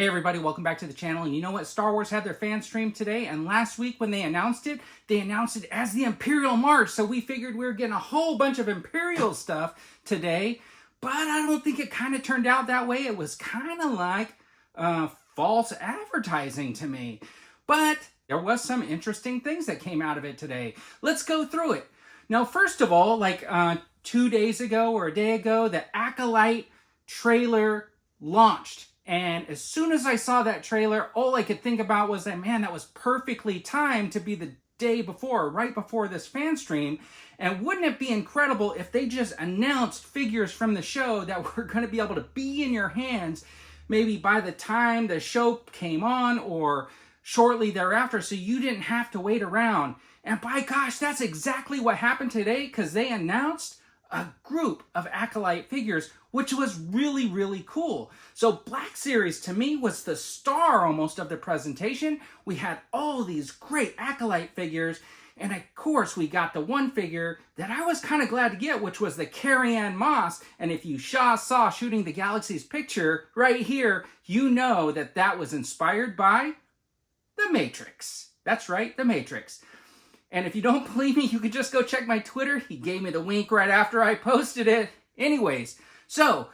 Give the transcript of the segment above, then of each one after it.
Hey everybody, welcome back to the channel. And you know what? Star Wars had their fan stream today, and last week when they announced it as the Imperial March. So we figured we were getting a whole bunch of Imperial stuff today, but I don't think it kind of turned out that way. It was kind of like false advertising to me. But there was some interesting things that came out of it today. Let's go through it. Now, first of all, like 2 days ago or a day ago, the Acolyte trailer launched. And as soon as I saw that trailer, all I could think about was that, man, that was perfectly timed to be the day before, right before this fan stream. And wouldn't it be incredible if they just announced figures from the show that were going to be able to be in your hands maybe by the time the show came on or shortly thereafter, so you didn't have to wait around. And by gosh, that's exactly what happened today, because they announced a group of Acolyte figures, which was really, really cool. So Black Series, to me, was the star almost of the presentation. We had all these great Acolyte figures, and of course, we got the one figure that I was kind of glad to get, which was the Carrie-Anne Moss. And if you saw Shooting the Galaxy's picture right here, you know that that was inspired by The Matrix. That's right, The Matrix. And if you don't believe me, you could just go check my Twitter. He gave me the wink right after I posted it. Anyways, so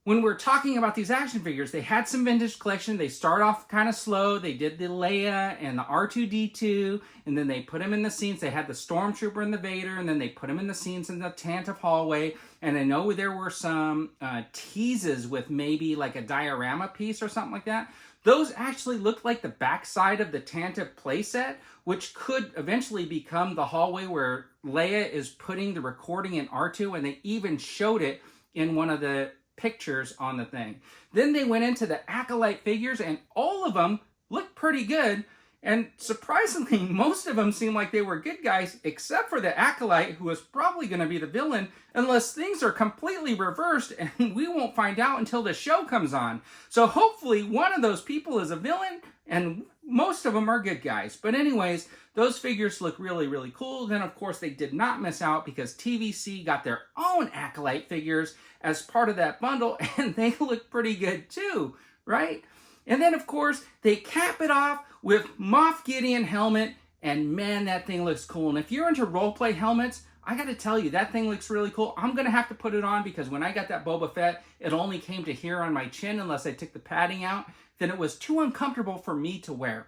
when we're talking about these action figures, they had some vintage collection. They start off kind of slow. They did the Leia and the R2-D2, and then they put them in the scenes. They had the Stormtrooper and the Vader, and then they put them in the scenes in the Tantive hallway. And I know there were some teases with maybe like a diorama piece or something like that. Those actually looked like the backside of the Tantive playset, which could eventually become the hallway where Leia is putting the recording in R2, and they even showed it in one of the pictures on the thing. Then they went into the Acolyte figures, and all of them looked pretty good. And surprisingly, most of them seemed like they were good guys, except for the Acolyte, who is probably going to be the villain, unless things are completely reversed, and we won't find out until the show comes on. So hopefully one of those people is a villain, and most of them are good guys. But anyways, those figures look really, really cool. Then, of course, they did not miss out because TVC got their own Acolyte figures as part of that bundle, and they look pretty good too, right? And then, of course, they cap it off with Moff Gideon helmet, and man, that thing looks cool. And if you're into roleplay helmets, I got to tell you, that thing looks really cool. I'm going to have to put it on because when I got that Boba Fett, it only came to here on my chin unless I took the padding out. Then it was too uncomfortable for me to wear.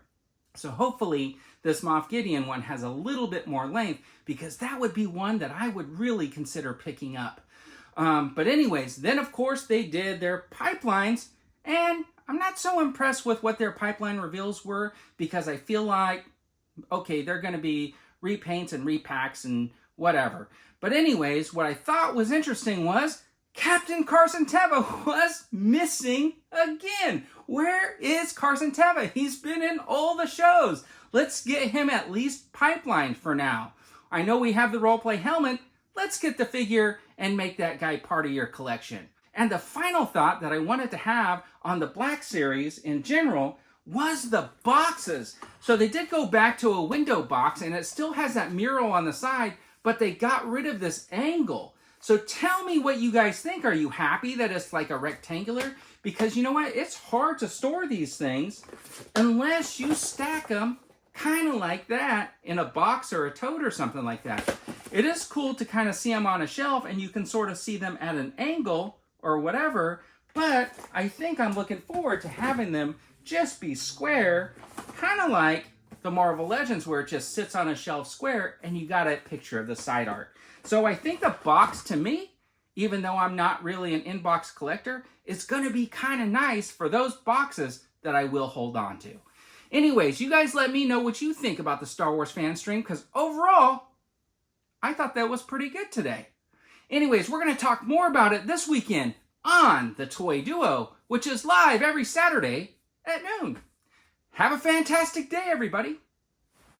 So hopefully this Moff Gideon one has a little bit more length, because that would be one that I would really consider picking up. But anyways, then of course they did their pipelines, and I'm not so impressed with what their pipeline reveals were, because I feel like, okay, they're going to be repaints and repacks and whatever. But anyways, what I thought was interesting was Captain Carson Teva was missing again. Where is Carson Teva? He's been in all the shows. Let's get him at least pipelined for now. I know we have the roleplay helmet. Let's get the figure and make that guy part of your collection. And the final thought that I wanted to have on the Black Series in general was the boxes. So they did go back to a window box, and it still has that mural on the side, but they got rid of this angle. So tell me what you guys think. Are you happy that it's like a rectangular? Because you know what? It's hard to store these things unless you stack them kind of like that in a box or a tote or something like that. It is cool to kind of see them on a shelf, and you can sort of see them at an angle or whatever, but I think I'm looking forward to having them just be square, kind of like the Marvel Legends, where it just sits on a shelf square and you got a picture of the side art. So I think the box, to me, even though I'm not really an in-box collector, is going to be kind of nice for those boxes that I will hold on to. Anyways, you guys let me know what you think about the Star Wars fan stream, because overall, I thought that was pretty good today. Anyways, we're going to talk more about it this weekend on the Toy Duo, which is live every Saturday at noon. Have a fantastic day, everybody.